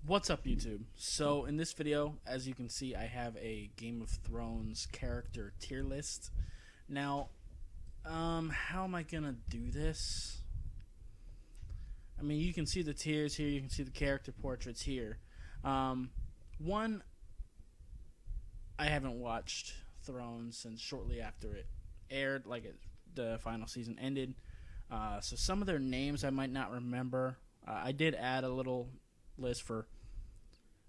What's up, YouTube? So in this video, as you can see, I have a Game of Thrones character tier list. Now, how am I gonna do this? I mean, you can see the tiers here. You can see the character portraits here. Um, one, I haven't watched Thrones since shortly after it aired, the final season ended. So some of their names I might not remember. I did add a little list for.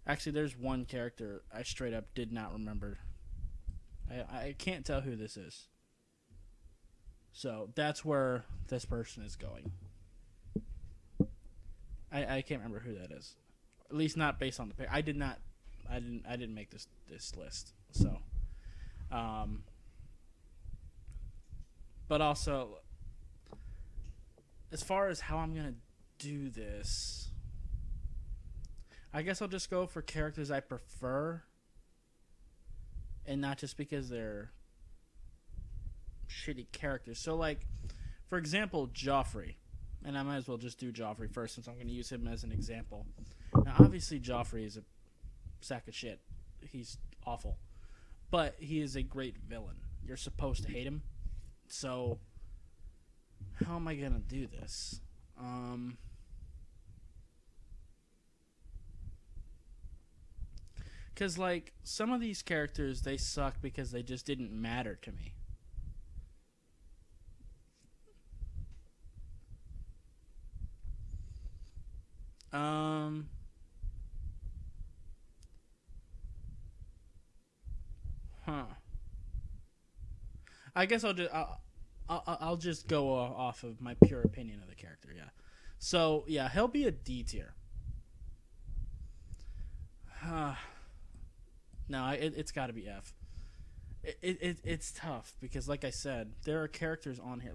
Actually, there's one character I straight up did not remember. I can't tell who this is. So that's where this person is going. I can't remember who that is. At least not based on the pic. I didn't make this list. So but also, as far as how I'm gonna do this, I guess I'll just go for characters I prefer, and not just because they're shitty characters. So, for example, Joffrey, and I might as well just do Joffrey first since I'm going to use him as an example. Now, obviously, Joffrey is a sack of shit. He's awful, but he is a great villain. You're supposed to hate him. So, how am I going to do this? Because, some of these characters, they suck because they just didn't matter to me. Um, huh. I guess I'll just go off of my pure opinion of the character. Yeah. So yeah, he'll be a D tier. No, it's got to be F. It's tough because, like I said, there are characters on here.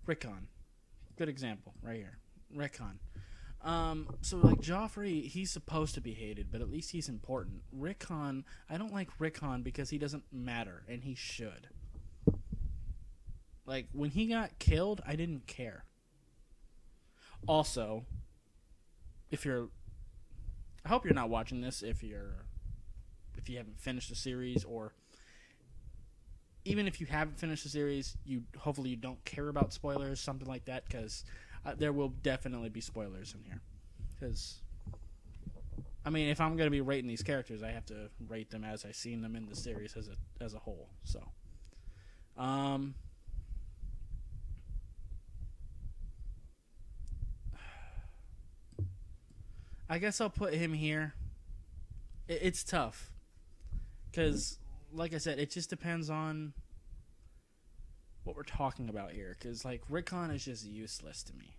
Rickon, good example right here. Rickon. So Joffrey, he's supposed to be hated, but at least he's important. Rickon, I don't like Rickon because he doesn't matter, and he should. When he got killed, I didn't care. Also, I hope you're not watching this if you haven't finished the series, or even if you haven't finished the series, hopefully you don't care about spoilers, something like that, because there will definitely be spoilers in here. Because, I mean, if I'm going to be rating these characters, I have to rate them as I've seen them in the series as a whole. So, I guess I'll put him here. It's tough because, like I said, it just depends on what we're talking about here. Because Rickon is just useless to me.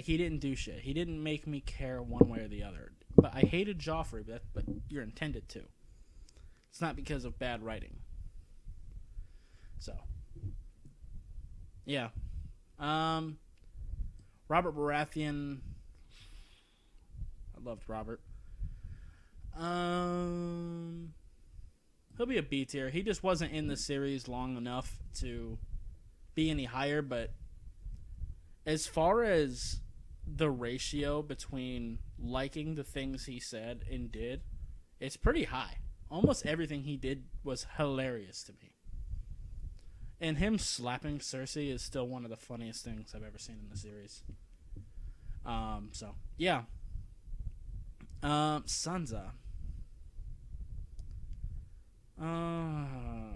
He didn't do shit. He didn't make me care one way or the other. But I hated Joffrey, but you're intended to. It's not because of bad writing. So, yeah. Robert Baratheon. I loved Robert. He'll be a B tier. He just wasn't in the series long enough to be any higher, but as far as the ratio between liking the things he said and did, it's pretty high. Almost everything he did was hilarious to me. And him slapping Cersei is still one of the funniest things I've ever seen in the series. So, yeah. Sansa. I'll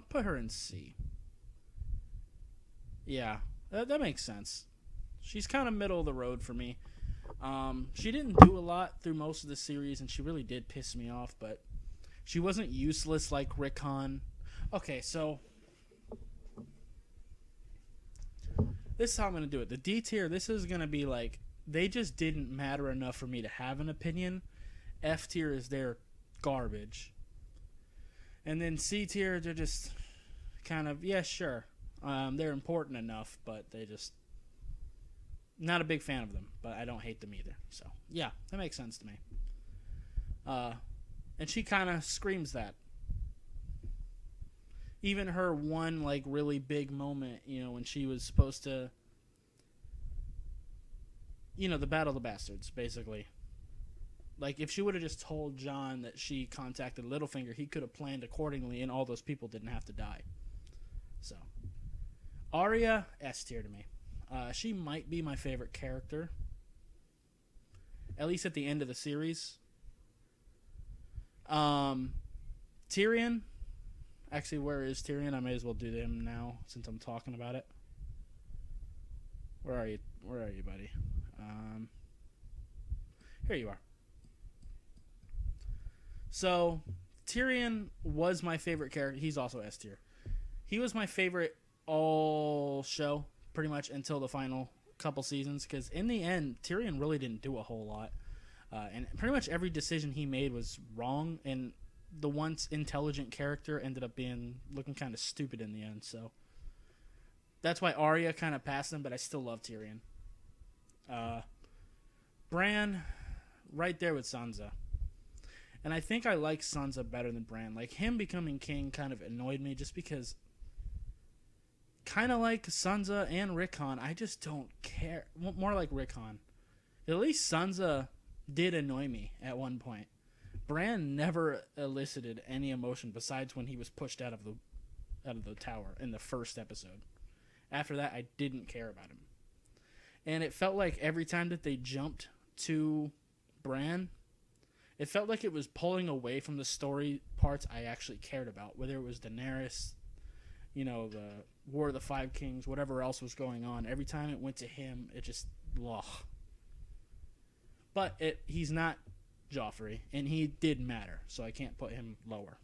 put her in C. Yeah, that makes sense. She's kind of middle of the road for me. She didn't do a lot through most of the series, and she really did piss me off, but she wasn't useless like Rickon. Okay, so this is how I'm going to do it. The D tier, this is going to be they just didn't matter enough for me to have an opinion. F tier is their garbage. And then C tier, they're just kind of, yeah, sure. They're important enough, but they just, not a big fan of them, but I don't hate them either. So, yeah, that makes sense to me. And she kind of screams that. Even her one, really big moment, when she was supposed to the Battle of the Bastards, basically. Like, if she would have just told Jon that she contacted Littlefinger, he could have planned accordingly, and all those people didn't have to die. So, Arya, S tier to me. She might be my favorite character, at least at the end of the series. Tyrion. Actually, where is Tyrion? I may as well do him now since I'm talking about it. Where are you? Where are you, buddy? Here you are. So, Tyrion was my favorite character. He's also S tier. He was my favorite all show, pretty much, until the final couple seasons. Because in the end, Tyrion really didn't do a whole lot. And pretty much every decision he made was wrong. And the once intelligent character ended up looking kind of stupid in the end. So, that's why Arya kind of passed him, but I still love Tyrion. Bran, right there with Sansa. And I think I like Sansa better than Bran. Like, him becoming king kind of annoyed me just because, kind of like Sansa and Rickon, I just don't care. More like Rickon. At least Sansa did annoy me at one point. Bran never elicited any emotion besides when he was pushed out of the tower in the first episode. After that, I didn't care about him. And it felt like every time that they jumped to Bran, it felt like it was pulling away from the story parts I actually cared about. Whether it was Daenerys, the War of the Five Kings, whatever else was going on. Every time it went to him, it just, ugh. But he's not Joffrey, and he did matter, so I can't put him lower.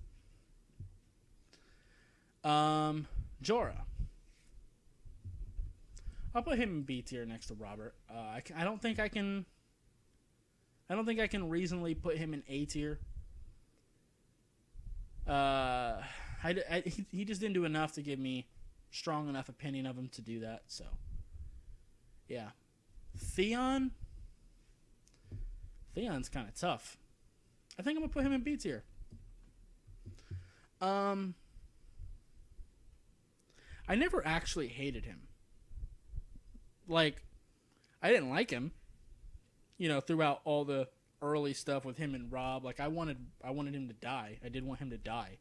Jorah. I'll put him in B tier next to Robert. I don't think I can reasonably put him in A tier. He just didn't do enough to give me strong enough opinion of him to do that. So, yeah. Theon's kind of tough. I think I'm gonna put him in B tier. I never actually hated him. Like, I didn't like him, throughout all the early stuff with him and Robb. Like, I wanted him to die. I did want him to die.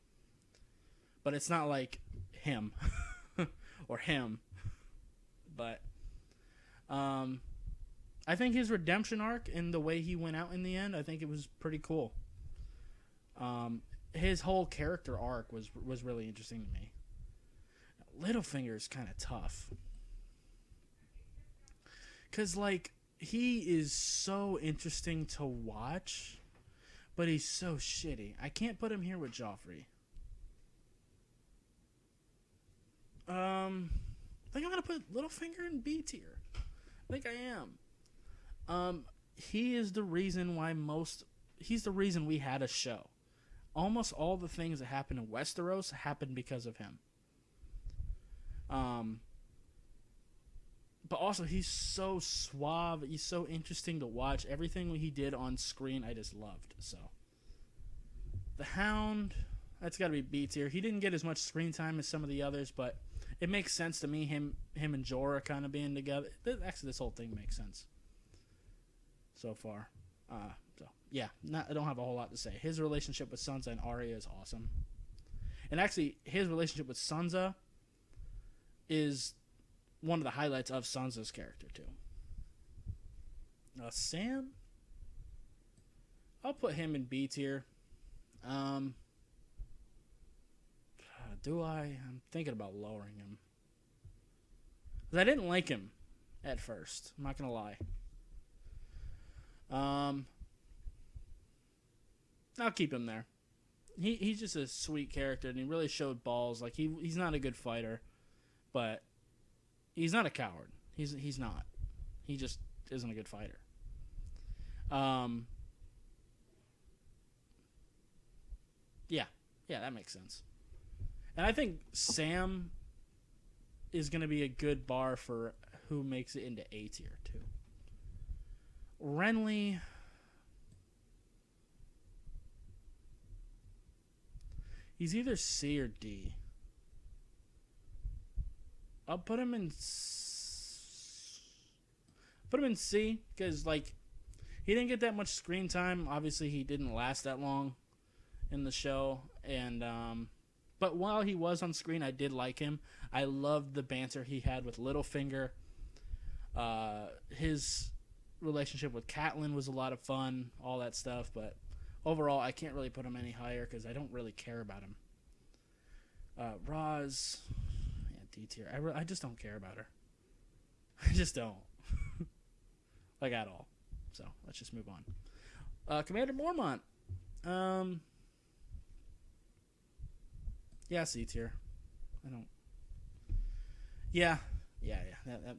But it's not like him or him. But I think his redemption arc and the way he went out in the end, I think it was pretty cool. His whole character arc was really interesting to me. Littlefinger's kind of tough. Because, like, he is so interesting to watch, but he's so shitty. I can't put him here with Joffrey. I think I'm going to put Littlefinger in B tier. I think I am. He is the reason he's the reason we had a show. Almost all the things that happened in Westeros happened because of him. But also, he's so suave. He's so interesting to watch. Everything he did on screen, I just loved. So, the Hound, that's got to be B tier. He didn't get as much screen time as some of the others, but it makes sense to me. Him and Jorah kind of being together. Actually, this whole thing makes sense so far. So yeah, I don't have a whole lot to say. His relationship with Sansa and Arya is awesome, and actually, his relationship with Sansa is one of the highlights of Sansa's character too. Sam, I'll put him in B tier. Do I? I'm thinking about lowering him. Because I didn't like him at first. I'm not going to lie. I'll keep him there. He's just a sweet character, and he really showed balls. Like, he's not a good fighter, but he's not a coward. He's not. He just isn't a good fighter. Yeah, that makes sense. And I think Sam is going to be a good bar for who makes it into A tier too. Renly, he's either C or D. I'll put him in. Put him in C because like he didn't get that much screen time. Obviously, he didn't last that long in the show, and but while he was on screen, I did like him. I loved the banter he had with Littlefinger. His relationship with Catelyn was a lot of fun, all that stuff. But overall, I can't really put him any higher because I don't really care about him. Roz, yeah, D tier. I just don't care about her. I just don't, like at all. So let's just move on. Commander Mormont. Yeah, C tier. I don't. Yeah.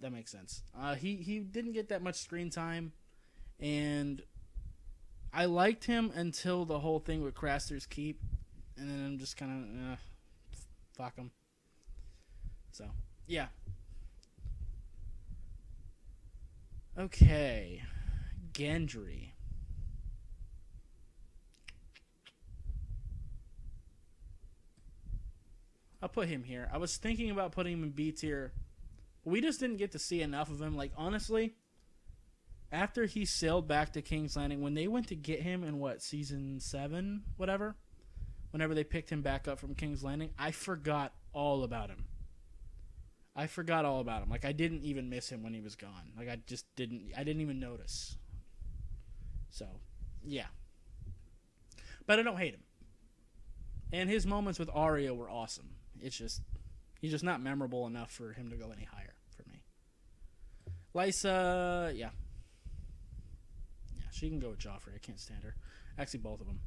That makes sense. He didn't get that much screen time, and I liked him until the whole thing with Craster's Keep, and then I'm just kind of fuck him. So yeah. Okay, Gendry. I'll put him here. I was thinking about putting him in B tier. We just didn't get to see enough of him. Like, honestly, after he sailed back to King's Landing, when they went to get him in, season 7? Whatever. Whenever they picked him back up from King's Landing, I forgot all about him. Like, I didn't even miss him when he was gone. Like, I didn't even notice. So, yeah. But I don't hate him. And his moments with Arya were awesome. It's just, he's just not memorable enough for him to go any higher for me. Lysa, yeah. Yeah, she can go with Joffrey. I can't stand her. Actually, both of them.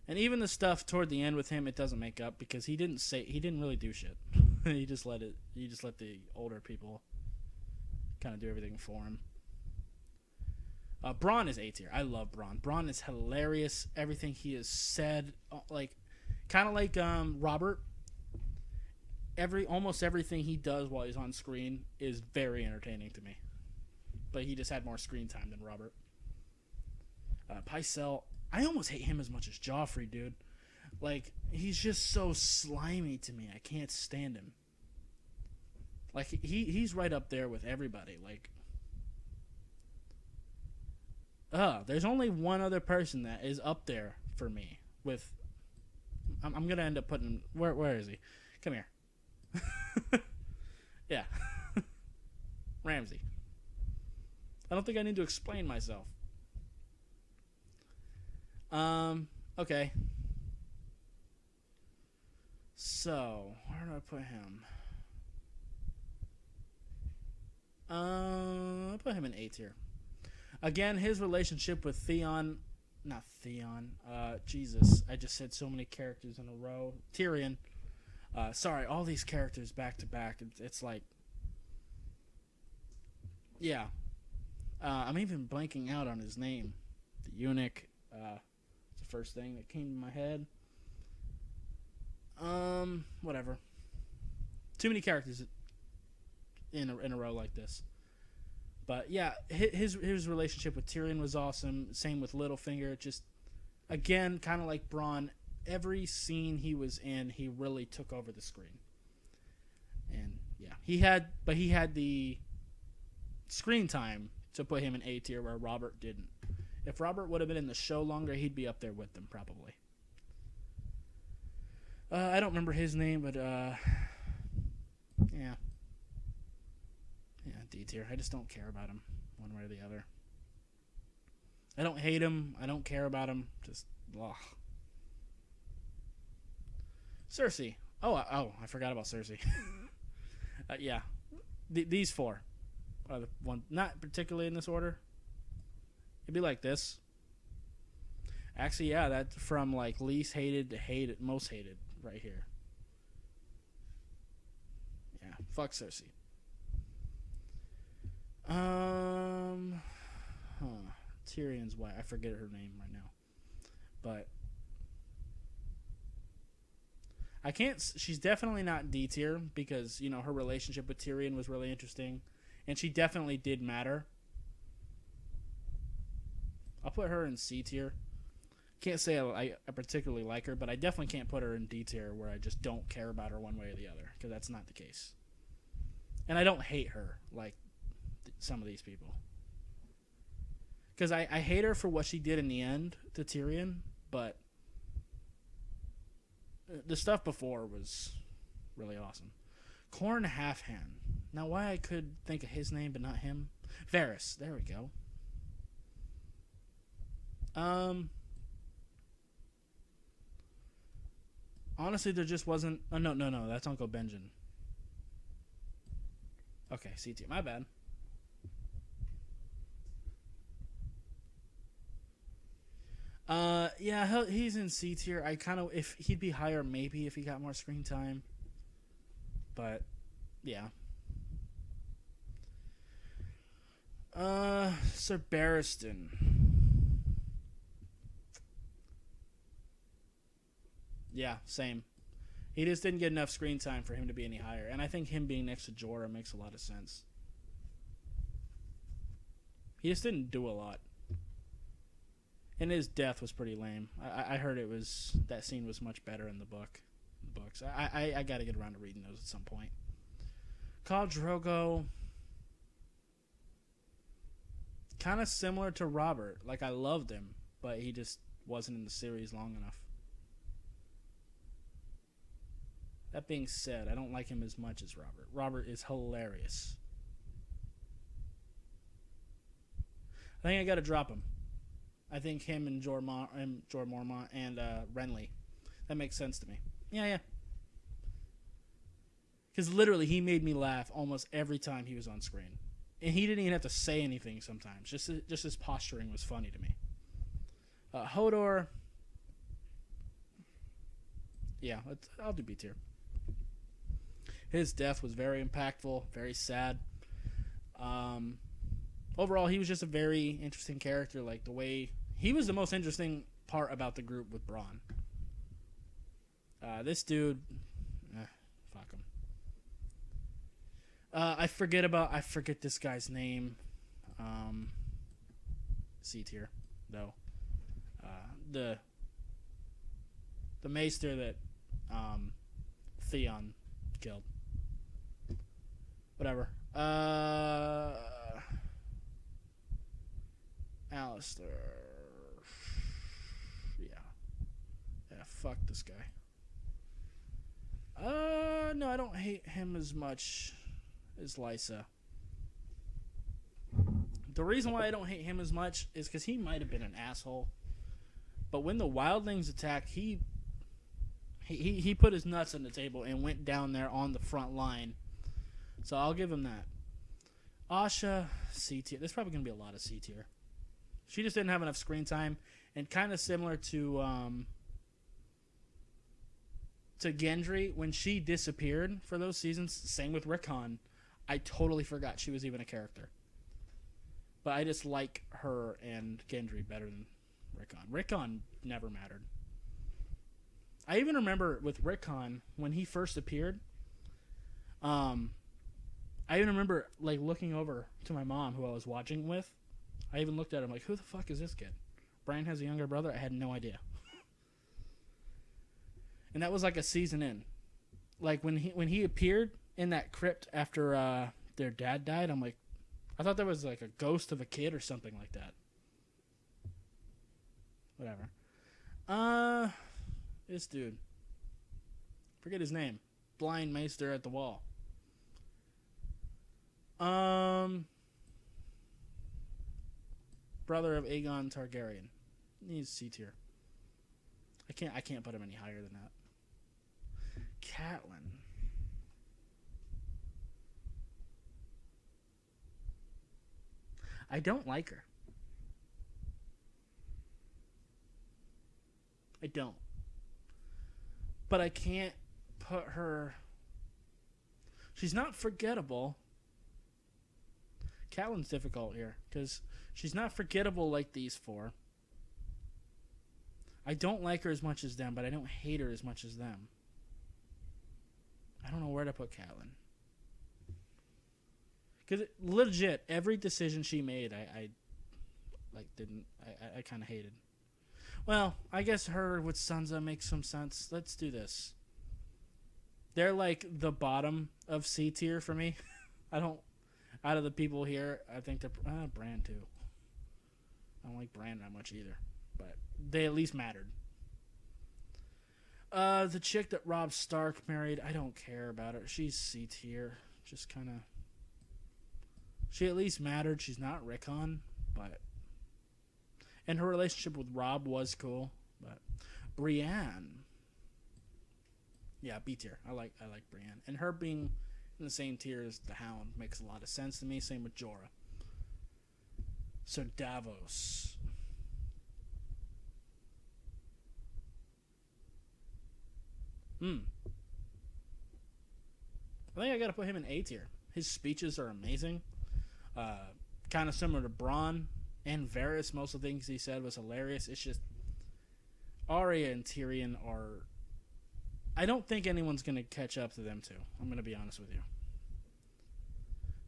And even the stuff toward the end with him, it doesn't make up because he didn't really do shit. He just let the older people kind of do everything for him. Bronn is A tier. I love Bronn. Bronn is hilarious. Everything he has said, kind of like Robert. Almost everything he does while he's on screen is very entertaining to me. But he just had more screen time than Robert. Pycelle, I almost hate him as much as Joffrey, dude. Like, he's just so slimy to me. I can't stand him. Like, he's right up there with everybody. Like, there's only one other person that is up there for me with. I'm gonna end up putting. Where is he? Come here. Yeah. Ramsay. I don't think I need to explain myself. Okay. So, where do I put him? I'll put him in A tier. Again, his relationship with Theon, not Theon, Jesus, I just said so many characters in a row. Tyrion, sorry, all these characters back to back, it's like, yeah. I'm even blanking out on his name. The eunuch, it's the first thing that came to my head. Whatever. Too many characters in a row like this. But yeah, his relationship with Tyrion was awesome. Same with Littlefinger. Just, again, kind of like Bronn, every scene he was in, he really took over the screen. And yeah, he had the screen time to put him in A tier where Robert didn't. If Robert would have been in the show longer, he'd be up there with them probably. I don't remember his name, but yeah. Yeah, D tier. I just don't care about him one way or the other. I don't hate him. I don't care about him. Just, ugh. Cersei. Oh, I forgot about Cersei. Yeah. These four are the one, not particularly in this order. It'd be like this. Actually, yeah, that's from like least hated to hated, most hated right here. Yeah, fuck Cersei. Tyrion's wife. I forget her name right now, but I can't. She's definitely not D tier because her relationship with Tyrion was really interesting, and she definitely did matter. I'll put her in C tier. Can't say I particularly like her, but I definitely can't put her in D tier where I just don't care about her one way or the other because that's not the case. And I don't hate her. Like, some of these people. Because I hate her for what she did in the end to Tyrion, but the stuff before was really awesome. Corn Halfhand. Now, why I could think of his name but not him? Varys. There we go. Honestly, there just wasn't... Oh, no. That's Uncle Benjen. Okay, C tier. My bad. Yeah, he's in C tier. I kind of... If he'd be higher, maybe, if he got more screen time. But, yeah. Sir Barristan. Yeah, same. He just didn't get enough screen time for him to be any higher. And I think him being next to Jorah makes a lot of sense. He just didn't do a lot. And his death was pretty lame. I heard it was... That scene was much better in the books. I got to get around to reading those at some point. Khal Drogo... Kind of similar to Robert. Like, I loved him, but he just wasn't in the series long enough. That being said, I don't like him as much as Robert. Robert is hilarious. I think I got to drop him. I think him and Jorah Mormont and Renly. That makes sense to me. Yeah. Because literally, he made me laugh almost every time he was on screen. And he didn't even have to say anything sometimes. Just his posturing was funny to me. Hodor. Yeah, I'll do B tier. His death was very impactful, very sad. Overall, he was just a very interesting character. Like, the way... He was the most interesting part about the group with Bronn. This dude... fuck him. I forget this guy's name. C tier, though. The maester that Theon killed. Whatever. Alistair. Yeah, fuck this guy. No, I don't hate him as much as Lysa. The reason why I don't hate him as much is because he might have been an asshole. But when the wildlings attacked, he put his nuts on the table and went down there on the front line. So I'll give him that. Asha, C tier. There's probably going to be a lot of C tier. She just didn't have enough screen time. And kind of similar to Gendry, when she disappeared for those seasons, same with Rickon, I totally forgot she was even a character. But I just like her and Gendry better than Rickon. Rickon never mattered. I even remember with Rickon, when he first appeared, I even remember like looking over to my mom, who I was watching with. I even looked at him like, who the fuck is this kid? Brian has a younger brother? I had no idea. And that was like a season in. Like when he appeared in that crypt after their dad died, I'm like, I thought that was like a ghost of a kid or something like that. Whatever. This dude. Forget his name. Blind Maester at the Wall. Brother of Aegon Targaryen. He's C tier. I can't put him any higher than that. Catelyn. I don't like her. I don't. But I can't put her... She's not forgettable. Catelyn's difficult here, because she's not forgettable like these four. I don't like her as much as them, but I don't hate her as much as them. I don't know where to put Catelyn. Because legit, every decision she made, I kind of hated. Well, I guess her with Sansa makes some sense. Let's do this. They're like the bottom of C tier for me. I Out of the people here, I think they're Bran too. I don't like Bran that much either, but they at least mattered. The chick that Robb Stark married, I don't care about her. She's C tier. Just kind of. She at least mattered. She's not Rickon, but. And her relationship with Robb was cool, but Brienne. Yeah, B tier. I like Brienne, and her being in the same tier as the Hound makes a lot of sense to me. Same with Jorah. So Davos. I think I gotta put him in A tier. His speeches are amazing. Kind of similar to Bronn and Varys. Most of the things he said was hilarious. It's just Arya and Tyrion are. I don't think anyone's gonna catch up to them two. I'm gonna be honest with you.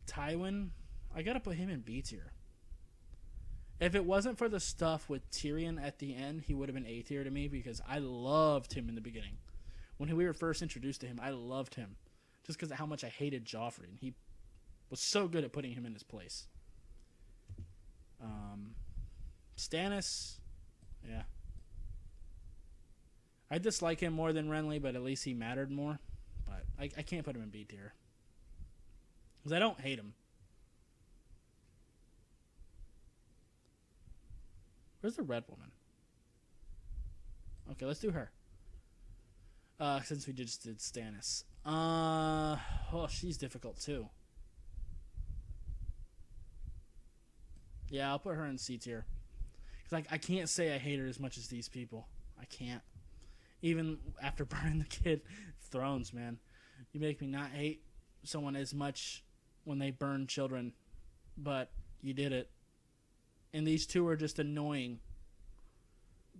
Tywin, I gotta put him in B tier. If it wasn't for the stuff with Tyrion at the end, he would have been A tier to me because I loved him in the beginning. When we were first introduced to him, I loved him just because of how much I hated Joffrey, and he was so good at putting him in his place. Stannis, yeah. I dislike him more than Renly, but at least he mattered more. But I can't put him in B tier because I don't hate him. Where's the red woman? Okay, let's do her. Since we just did Stannis. Oh, she's difficult too. Yeah, I'll put her in C tier. Because I can't say I hate her as much as these people. I can't. Even after burning the kid Thrones, man. You make me not hate someone as much when they burn children. But you did it. And these two are just annoying.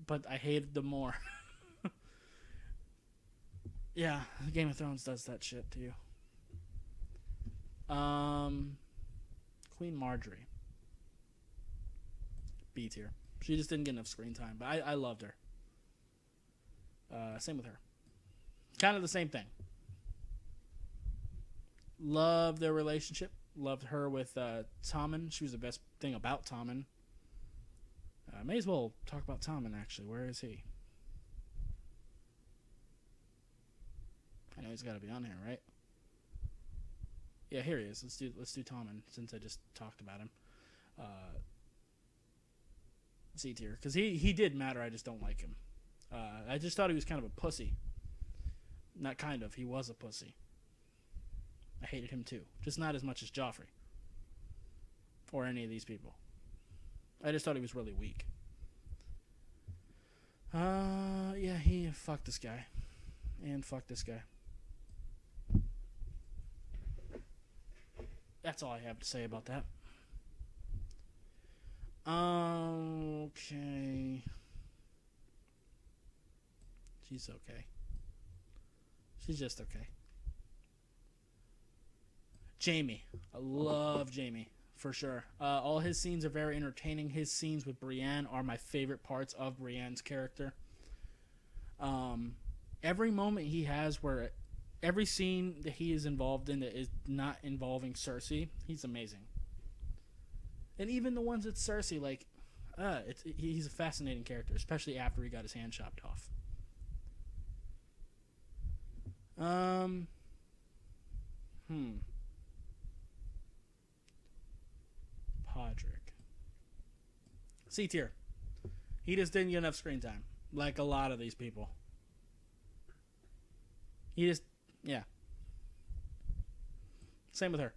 But I hated them more. Yeah, Game of Thrones does that shit to you. Queen Marjorie. B tier. She just didn't get enough screen time, but I loved her. Same with her. Kind of the same thing. Loved their relationship. Loved her with Tommen. She was the best thing about Tommen. May as well talk about Tommen, actually. Where is he? I know he's got to be on here, right? Yeah, here he is. Let's do Tommen, since I just talked about him. C tier, because he did matter. I just don't like him. I just thought he was kind of a pussy. Not kind of. He was a pussy. I hated him too. Just not as much as Joffrey. Or any of these people. I just thought he was really weak. Yeah, he fucked this guy. And fuck this guy. That's all I have to say about that. Okay. She's okay. She's just okay. Jaime. I love Jaime, for sure. All his scenes are very entertaining. His scenes with Brienne are my favorite parts of Brienne's character. Every moment he has where... Every scene that he is involved in that is not involving Cersei, he's amazing. And even the ones with Cersei, like... he's a fascinating character, especially after he got his hand chopped off. Podrick. C tier. He just didn't get enough screen time. Like a lot of these people. He just... Yeah. Same with her.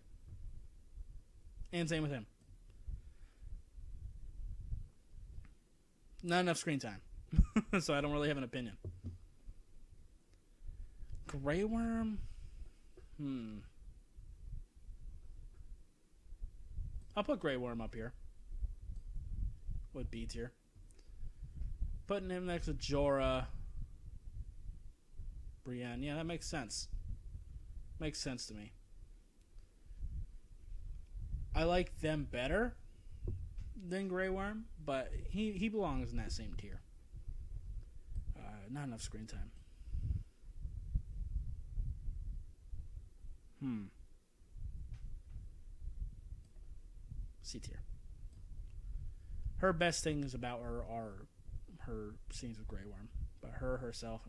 And same with him. Not enough screen time. So I don't really have an opinion. Grey Worm? I'll put Grey Worm up here. With B tier. Putting him next to Jorah. Brienne. Yeah, that makes sense. Makes sense to me. I like them better than Grey Worm, but he belongs in that same tier. Not enough screen time. C tier. Her best things about her are her scenes with Grey Worm, but her herself,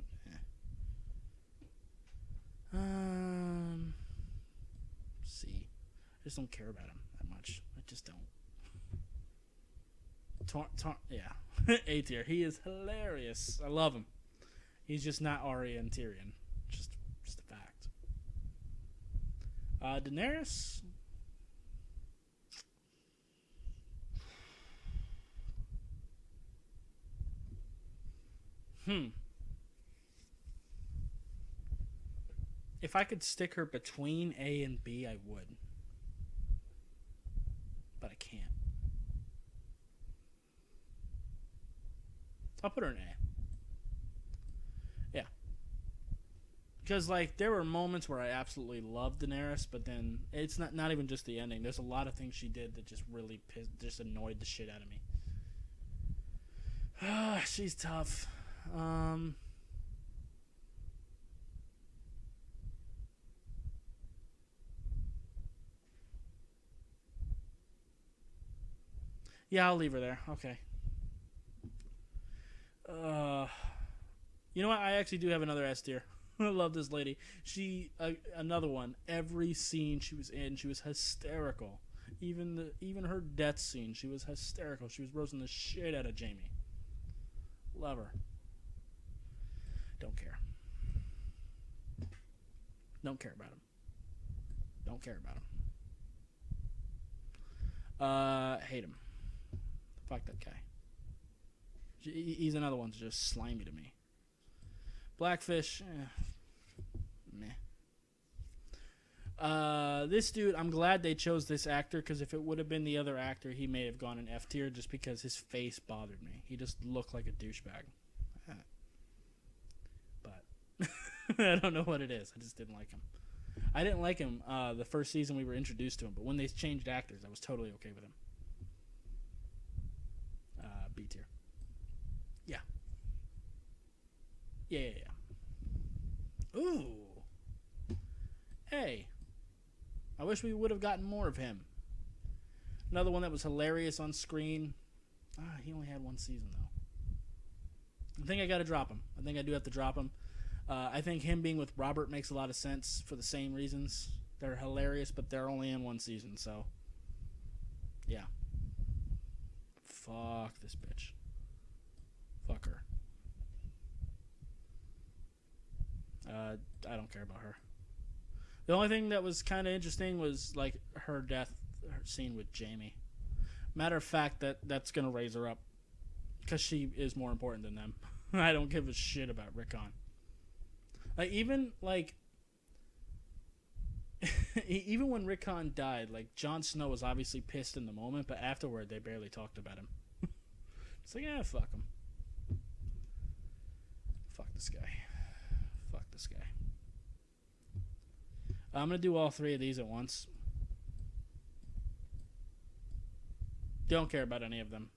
C. I just don't care about him that much. I just don't. Yeah. A tier. He is hilarious. I love him. He's just not Arya and Tyrion. Just a fact. Daenerys. If I could stick her between A and B, I would. But I can't. I'll put her in A. Yeah. Because, like, there were moments where I absolutely loved Daenerys, but then it's not even just the ending. There's a lot of things she did that just really annoyed the shit out of me. She's tough. Yeah, I'll leave her there. Okay. You know what? I actually do have another S tier. I love this lady. She another one. Every scene she was in, she was hysterical. Even her death scene, she was hysterical. She was roasting the shit out of Jaime. Love her. Don't care. Don't care about him. Don't care about him. Hate him. Fuck that guy. He's another one that's just slimy to me. Blackfish, meh. This dude, I'm glad they chose this actor, because if it would have been the other actor, he may have gone in F tier just because his face bothered me. He just looked like a douchebag. But I don't know what it is. I just didn't like him. I didn't like him the first season we were introduced to him, but when they changed actors, I was totally okay with him. B tier. Yeah. Yeah. Ooh. Hey. I wish we would have gotten more of him. Another one that was hilarious on screen. He only had one season, though. I think I got to drop him. I think I do have to drop him. I think him being with Robert makes a lot of sense for the same reasons. They're hilarious, but they're only in one season, so. Yeah. Fuck this bitch. Fuck her. I don't care about her. The only thing that was kind of interesting was like her scene with Jaime. Matter of fact, that's gonna raise her up because she is more important than them. I don't give a shit about Rickon. Even when Rickon died, like Jon Snow was obviously pissed in the moment, but afterward they barely talked about him. It's like, yeah, fuck him. Fuck this guy. Fuck this guy. I'm going to do all three of these at once. Don't care about any of them.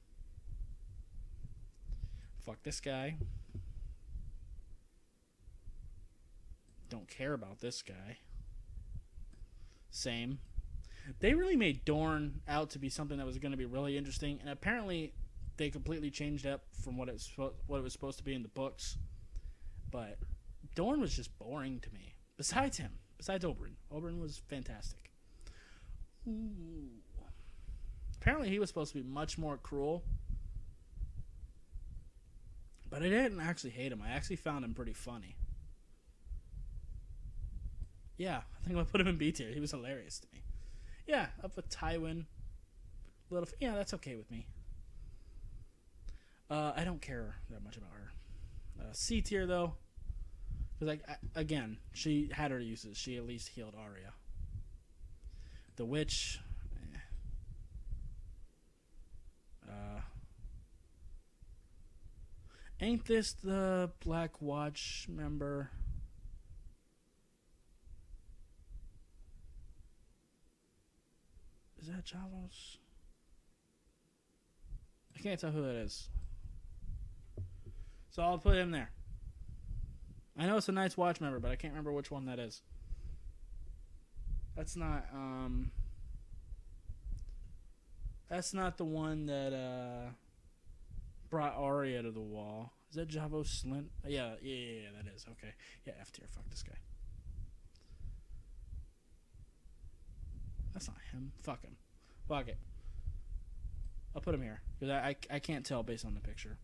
Fuck this guy. Don't care about this guy. Same. They really made Dorne out to be something that was going to be really interesting, and apparently they completely changed up from what it was supposed to be in the books. But Dorne was just boring to me. Besides him. Besides Oberyn. Oberyn was fantastic. Ooh. Apparently he was supposed to be much more cruel. But I didn't actually hate him. I actually found him pretty funny. Yeah, I think I'm going to put him in B tier. He was hilarious to me. Yeah, up with Tywin. Yeah, that's okay with me. I don't care that much about her. C tier, though. Because, again, she had her uses. She at least healed Arya. The Witch. Ain't this the Black Watch member? Is that Chalos? I can't tell who that is. So I'll put him there. I know it's a Night's Watch member, but I can't remember which one that is. That's not, That's not the one that brought Arya to the wall. Is that Javo Slint? Yeah, that is. Okay. Yeah, F tier. Fuck this guy. That's not him. Fuck him. Fuck it. I'll put him here because I can't tell based on the picture.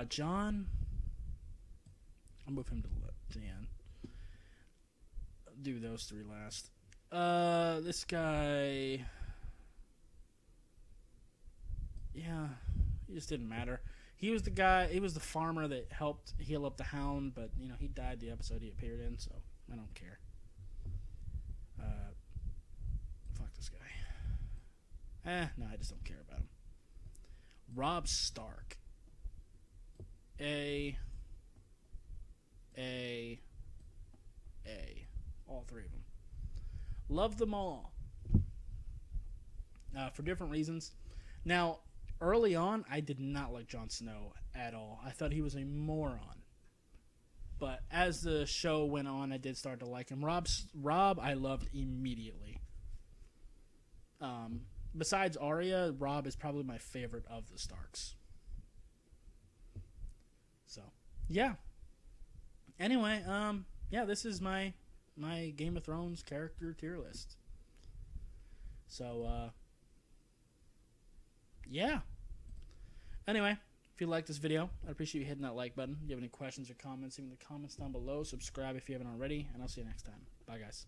John. I'll move him to the end. I'll do those three last. This guy. Yeah, he just didn't matter. He was the guy. He was the farmer that helped heal up the Hound, but you know he died the episode he appeared in, so I don't care. Fuck this guy. No, I just don't care about him. Robb Stark. A. All three of them. Love them all. For different reasons. Now, early on, I did not like Jon Snow at all. I thought he was a moron. But as the show went on, I did start to like him. Robb, I loved immediately. Besides Arya, Robb is probably my favorite of the Starks. So, yeah. Anyway, yeah, this is my Game of Thrones character tier list. So, yeah. Anyway, if you like this video, I'd appreciate you hitting that like button. If you have any questions or comments, leave them in the comments down below. Subscribe if you haven't already, and I'll see you next time. Bye, guys.